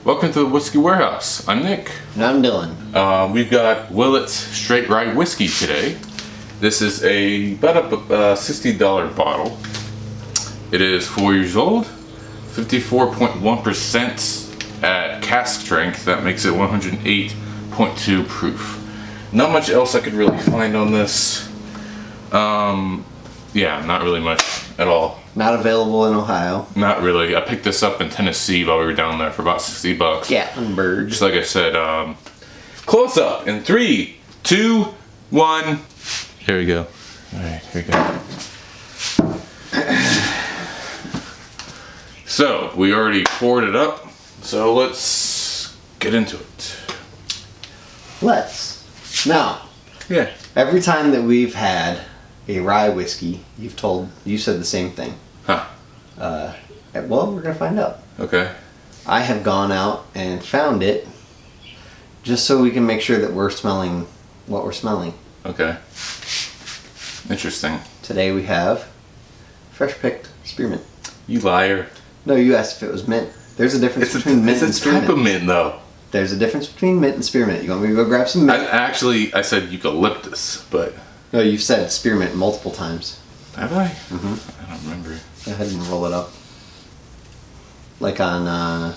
Welcome to the Whiskey Warehouse. I'm Nick. And I'm Dylan. We've got Willett's Straight Rye Whiskey today. This is about a $60 bottle. It is 4 years old, 54.1% at cask strength. That makes it 108.2 proof. Not much else I could really find on this. Yeah, not really much at all. Not available in Ohio. Not really. I picked this up in Tennessee while we were down there for about $60. Gatlinburg. Just like I said, close up in 3, 2, 1. Here we go. Alright, here we go. So, we already poured it up, so let's get into it. Let's. Now, yeah. Every time that we've had a rye whiskey, you said the same thing. Huh. Well, we're going to find out. Okay. I have gone out and found it just so we can make sure that we're smelling what we're smelling. Okay. Interesting. Today we have fresh picked spearmint. You liar. No, you asked if it was mint. There's a difference between mint and spearmint. It's a type of mint, though. There's a difference between mint and spearmint. You want me to go grab some mint? I said eucalyptus, but... No, you've said spearmint multiple times. Have I? Mm-hmm. I don't remember. Go ahead and roll it up. Like on,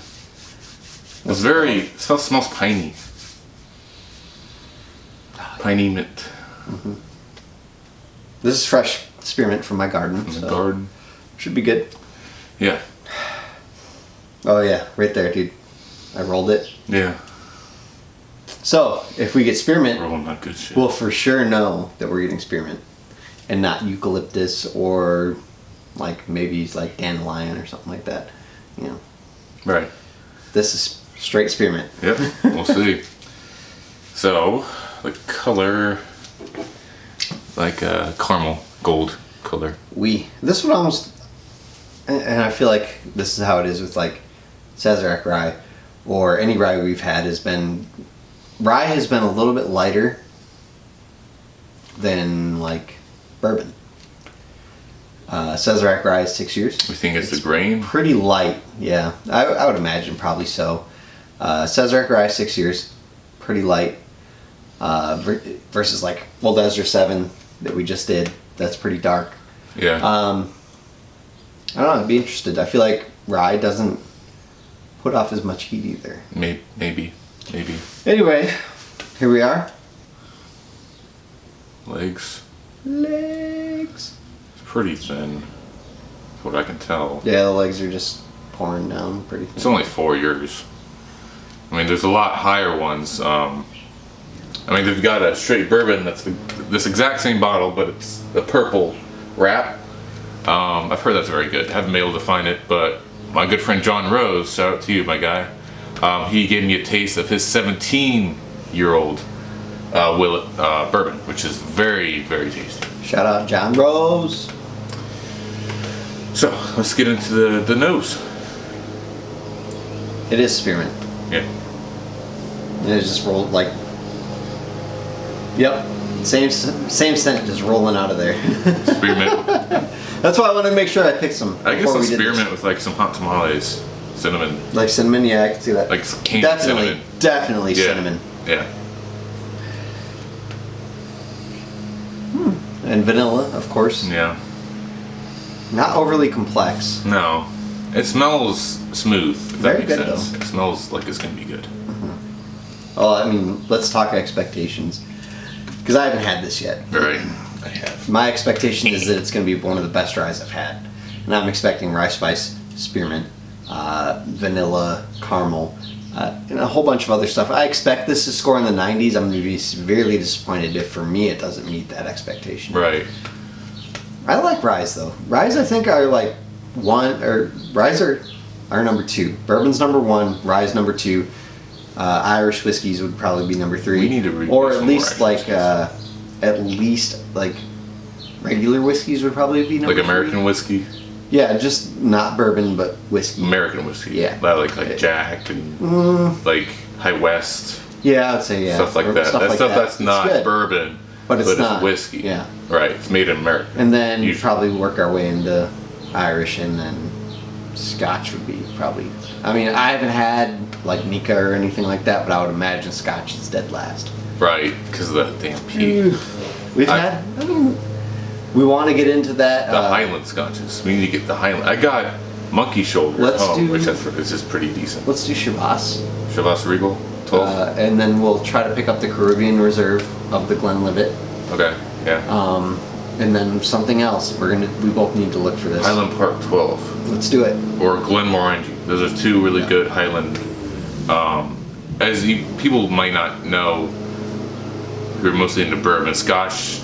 it smells piney. Piney mint. Mm-hmm. This is fresh spearmint from my garden. Garden. Should be good. Yeah. Oh yeah, right there, dude. I rolled it. Yeah. So, if we get spearmint, rolling that good shit. We'll for sure know that we're getting spearmint. And not eucalyptus or maybe dandelion or something like that. You know. Right. This is straight spearmint. Yep, we'll see. So, the color, caramel gold color. This one almost, and I feel like this is how it is with Sazerac rye, or any rye we've had rye has been a little bit lighter than bourbon. Sazerac rye is 6 years. You think it's the grain? Pretty light, yeah. I would imagine probably so. Sazerac rye 6 years, pretty light. Versus Old Ezra 7 that we just did. That's pretty dark. Yeah. I don't know. I'd be interested. I feel like rye doesn't put off as much heat either. Maybe. Anyway, here we are. Legs. Legs. It's pretty thin. That's what I can tell. Yeah, the legs are just pouring down pretty thin. It's only 4 years. I mean, there's a lot higher ones. They've got a straight bourbon that's this exact same bottle, but it's a purple wrap. I've heard that's very good. Haven't been able to find it, but my good friend John Rose, shout out to you, my guy. He gave me a taste of his 17-year-old Willett bourbon, which is very, very tasty. Shout out John Rose. So let's get into the nose. It is spearmint. Yeah. And it just rolled Yep. Same scent just rolling out of there. Spearmint. That's why I wanted to make sure I picked some. I guess some spearmint with some hot tamales. Cinnamon. Cinnamon, yeah, I can see that. Candied cinnamon. Definitely cinnamon. Yeah. And vanilla, of course. Yeah. Not overly complex. No. It smells smooth, if Very that makes good, sense. It smells like it's going to be good. Mm-hmm. Well, let's talk expectations. Because I haven't had this yet. Right. I have. My expectation is that it's going to be one of the best ryes I've had. And I'm expecting rye spice, spearmint, vanilla, caramel, and a whole bunch of other stuff. I expect this to score in the 90s. I'm going to be severely disappointed if, for me, it doesn't meet that expectation. Right. I like ryes, though. Ryes, I think, are ryes are number 2. Bourbon's number 1, rye's number 2. Irish whiskeys would probably be number 3. We need to review or at some least more regular whiskeys would probably be number 3. American whiskey? Yeah, just not bourbon, but whiskey. American whiskey. Yeah. Like Jack and High West. Yeah, I'd say Stuff like that. That's not good, bourbon, but it's not whiskey. Yeah. Right. It's made in America. And then you probably work our way into Irish and then Scotch would be probably. I mean, I haven't had like Nika or anything like that, but I would imagine Scotch is dead last. Right, because of the damn peat. We've had. I mean, we want to get into that. The Highland Scotches. We need to get the Highland. I got Monkey Shoulder Let's at home, do- which is just pretty decent. Let's do Chivas. Chivas Regal, 12. And then we'll try to pick up the Caribbean Reserve of the Glenlivet. Okay, yeah. And then something else. We both need to look for this. Highland Park 12. Let's do it. Or Glenmorangie. Those are two really good Highland. People might not know, who are mostly into bourbon. Scotch,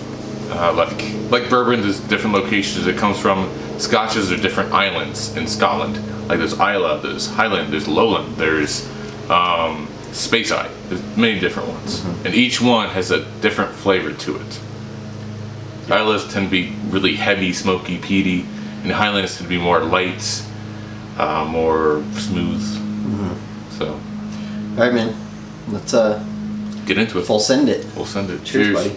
like bourbon, there's different locations it comes from. Scotches are different islands in Scotland. Like there's Islay, there's Highland, there's Lowland, there's Speyside. There's many different ones, and each one has a different flavor to it. Islas tend to be really heavy, smoky, peaty, and the Highlands tend to be more light, more smooth. So, All right, man. Let's get into it. full send it. We'll send it. Cheers, buddy.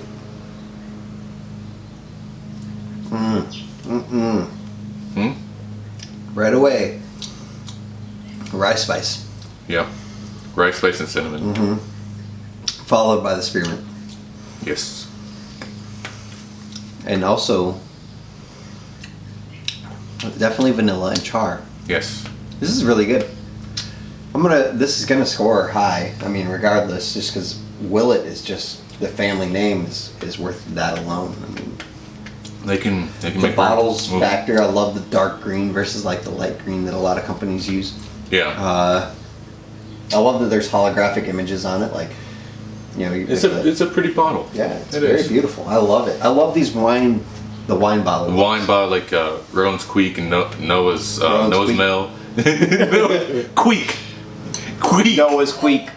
Right away. Rye spice, Yeah. Rice, spice, and cinnamon. followed by the spearmint, Yes. and also definitely vanilla and char. Yes. This is really good. This is gonna score high. I mean, regardless, just because Willett is just the family name is worth that alone. I mean, They can the make bottles move. factor. I love the dark green versus like the light green that a lot of companies use. Yeah. I love that there's holographic images on it. Like, you know, It's a pretty bottle. yeah, it's It very is. beautiful. I love it. I love these the wine bottles. Wine bar like Rowan's Creek and Noah's Rowan's Noah's Creek. Mill. Queek. Noah's Creek.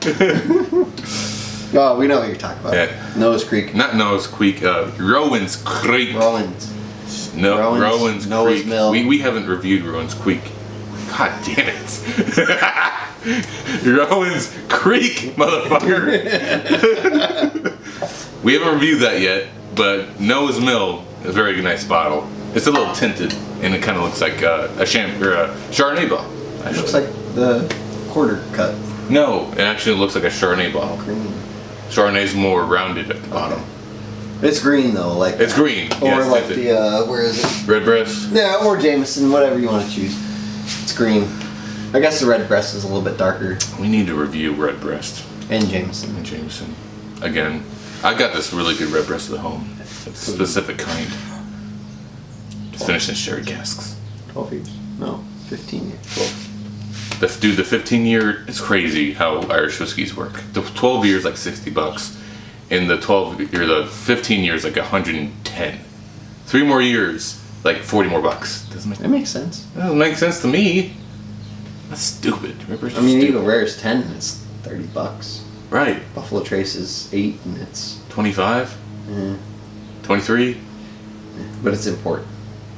Oh, we know what you're talking about. Yeah. Noah's Creek. Not Noah's Creek. Rowan's Creek. Rollins. No, Rowan's Noah's Creek. Mill. We haven't reviewed Rowan's Creek. God damn it. Rowan's Creek, motherfucker. We haven't reviewed that yet, but Noah's Mill is a very nice bottle. It's a little tinted, and it kind of looks like a Chardonnay bottle. It Actually. looks like the quarter cut. No, it actually looks like a Chardonnay bottle. Green. Chardonnay's more rounded at the bottom. It's green though, like It's green. or yes, like tinted. the where is it? Redbreast. Yeah, or Jameson, whatever you want to choose. It's green. I guess the red breast is a little bit darker. We need to review Redbreast And Jameson. and Jameson. Again, I got this really good Redbreast at home. It's a specific kind. It's finished in sherry casks. 12 years. No, 15 years. 12. Dude, the 15-year, it's crazy how Irish whiskeys work. The 12 years like $60, and the 15 years like 110. 3 more years, like 40 more bucks. That makes sense. That doesn't make sense to me. That's stupid. Redbreast I is mean, stupid. Eagle Rare is 10 and it's $30. Right. Buffalo Trace is 8 and it's 25? 23? but it's import.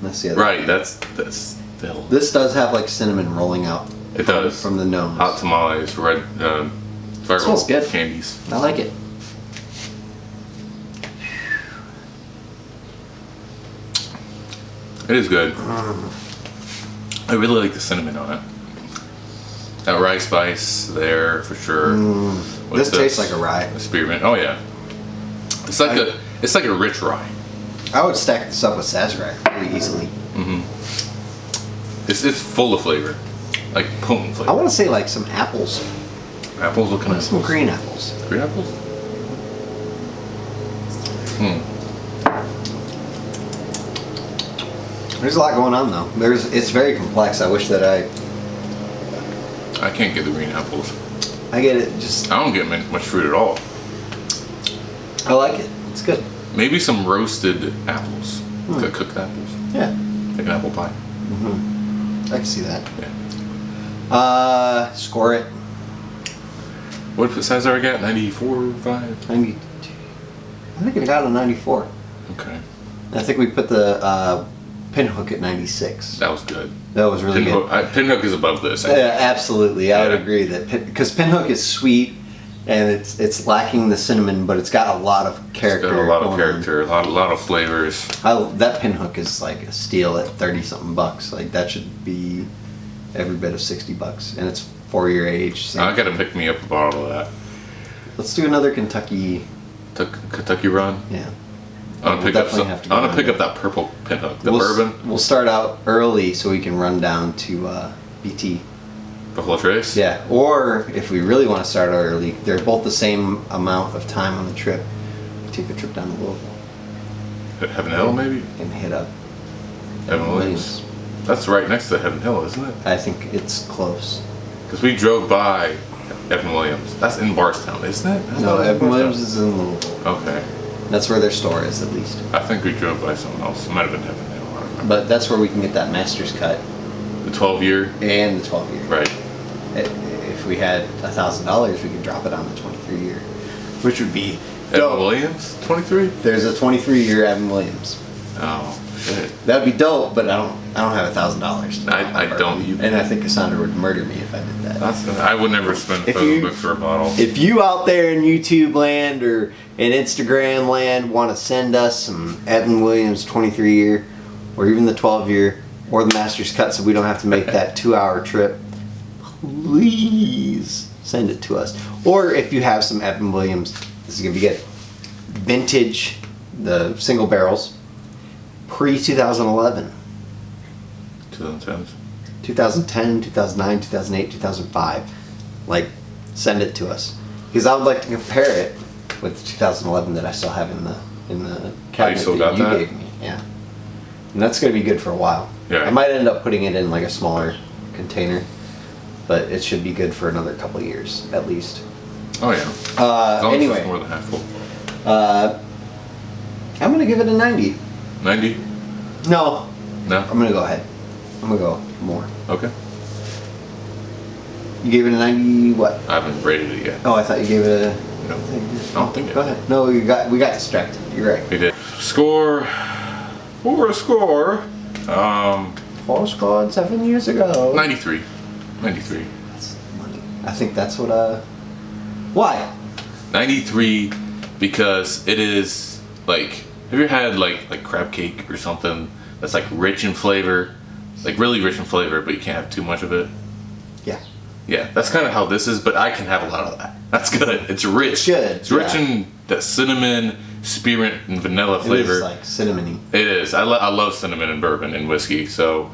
That's the other. Right, that's still. This does have like cinnamon rolling out. It does. From the nose. Hot tamales, red, Smells good. candies. I like it. It is good. I really like the cinnamon on it. That rye spice there for sure. This tastes like a rye. The spearmint. Oh yeah. It's like a rich rye. I would stack this up with Sazerac really easily. It's full of flavor, like potent I flavor. want to say like some apples. Apples. What kind of Some apples? green apples. Green apples. There's a lot going on though. It's very complex. I wish that I can't get the green apples. I get it. Just I don't get much fruit at all. I like it. It's good. Maybe some roasted apples. Cooked apples. Yeah, Like an apple pie. I can see that. Yeah. Score it. What size are I got? 94, 5? 92. I think it got a 94. Okay. I think we put the pinhook at 96. That was good. That was really good. Pinhook is above this. I Yeah, absolutely. I would Yeah. agree that because pinhook is sweet and it's lacking the cinnamon, but it's got a lot of character. It's got a lot of going character, a lot of flavors. on. That pinhook is like a steal at 30 something bucks. Like that should be every bit of $60, and it's 4-year age. Same I gotta thing. pick me up a bottle of that. Let's do another Kentucky. Kentucky Run. Yeah. I want to We'll pick up definitely some. have to I go want to pick on up that purple pinhook, the We'll bourbon We'll start out early so we can run down to BT. Buffalo Trace. Yeah, or if we really want to start out early, they're both the same amount of time on the trip. Take the trip down to Louisville Heaven Hill, maybe. and hit up Evan Williams. That's right next to Heaven Hill, isn't it? I think it's close. Because we drove by Evan Williams. That's in Barstown, isn't it? No, Evan Williams is in Louisville. Okay. That's where their store is, at least. I think we drove by someone else. It might have been Heaven Hill. I don't remember. But that's where we can get that master's cut The 12-year. and the 12-year. Right. If we had $1,000, we could drop it on the 23-year, which would be Evan dope. Williams, 23. There's a 23-year Evan Williams. Oh shit. That'd be dope, but I don't have $1,000. I don't either. And I think Cassandra would murder me if I did that. I would never spend If $1,000 you- for a bottle. If you out there in YouTube land or in Instagram land want to send us some Evan Williams 23-year, or even the 12-year, or the Master's Cut, so we don't have to make that 2-hour trip, please send it to us. Or if you have some Evan Williams, this is gonna be good. Vintage, the single barrels, pre-2011. 2010s. 2010, 2009, 2008, 2005. Like, send it to us. Because I would like to compare it with the 2011 that I still have in the cabinet still that got you that? gave me. Yeah. And that's going to be good for a while. Yeah. I might end up putting it in like a smaller container, but it should be good for another couple of years at least. Oh yeah. As long as Anyway, it's more than half full. I'm going to give it a 90. 90? No, No. I'm going to go ahead. I'm going to go more. Okay. You gave it a 90 what? I haven't rated it yet. Oh, I thought you gave it a... No. I don't think it. Go ahead. No, we got distracted. You're right. We did. Score. What were a score? 4 squad 7 years ago. 93. 93. That's money. I think that's what. Why? 93 because it is like. Have you had like crab cake or something that's like rich in flavor, like really rich in flavor, but you can't have too much of it? Yeah. Yeah, that's kind of how this is, but I can have a lot of that. That's good. It's rich. It's good, It's rich yeah. in that cinnamon, spearmint, and vanilla It flavor. is like cinnamony. It is. I love cinnamon and bourbon and whiskey. So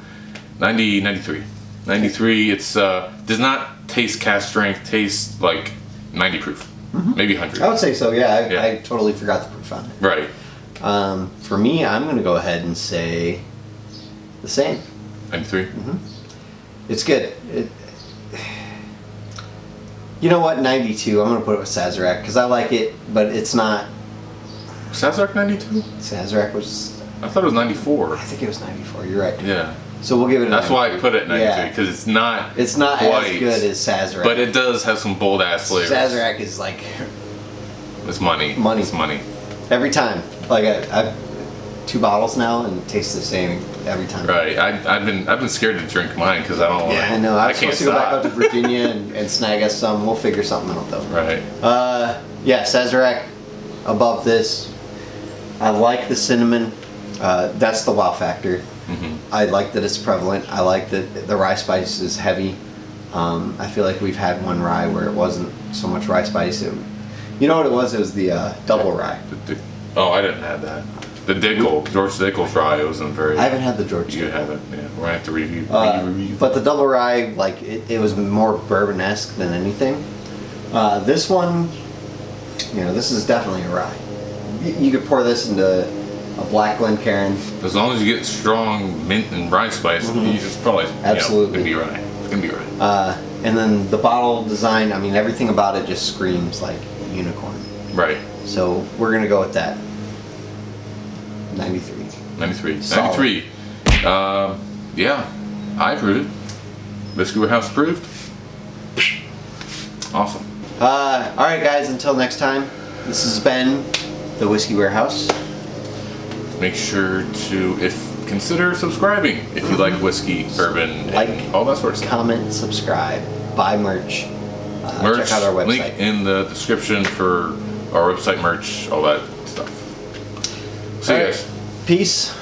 90, 93. 93, it's does not taste cast strength, tastes like 90 proof. Maybe 100. I would say so. Yeah. Yeah. I totally forgot the proof on it. Right. For me, I'm gonna go ahead and say the same. 93. It's good. You know what? 92. I'm gonna put it with Sazerac because I like it, but it's not. Sazerac 92? Sazerac was. I thought it was 94. I think it was 94. You're right. Yeah. So we'll give it. A That's why I put it at 93 Yeah. because it's not. It's not quite, as good as Sazerac. But it does have some bold ass flavors. Sazerac is like It's money. Money. It's money. every time. Like I've 2 bottles now and it tastes the same every time. Right. I've been scared to drink mine because I don't want. Yeah, I know. I was can't supposed to go back stop. out to Virginia and snag us some. We'll figure something out though. Right. Yeah, Sazerac above this. I like the cinnamon. That's the wow factor. I like that it's prevalent. I like that the rye spice is heavy. I feel like we've had one rye where it wasn't so much rye spice. You know what it was? It was the double rye. Oh, I didn't have that. The Dickel, George Dickel's rye wasn't very. I haven't had the George. You haven't. Yeah, we're gonna have to review. But the double rye, like it was more bourbon-esque than anything. This one, you know, this is definitely a rye. You could pour this into a black Glencairn. As long as you get strong mint and rye spice, it's probably Absolutely. gonna be rye. It's gonna be rye. And then the bottle design, I mean, everything about it just screams like unicorn. Right. So we're gonna go with that. 93. 93. Solid. 93. Yeah, I approved it. Whiskey Warehouse approved. Awesome. All right, guys. Until next time, this has been the Whiskey Warehouse. Make sure to consider subscribing if you like whiskey, bourbon, Like, and all that sort of stuff. Comment, subscribe, buy merch. Merch, check out our website. link in the description for our website merch, all that stuff. See you All right. guys. Peace.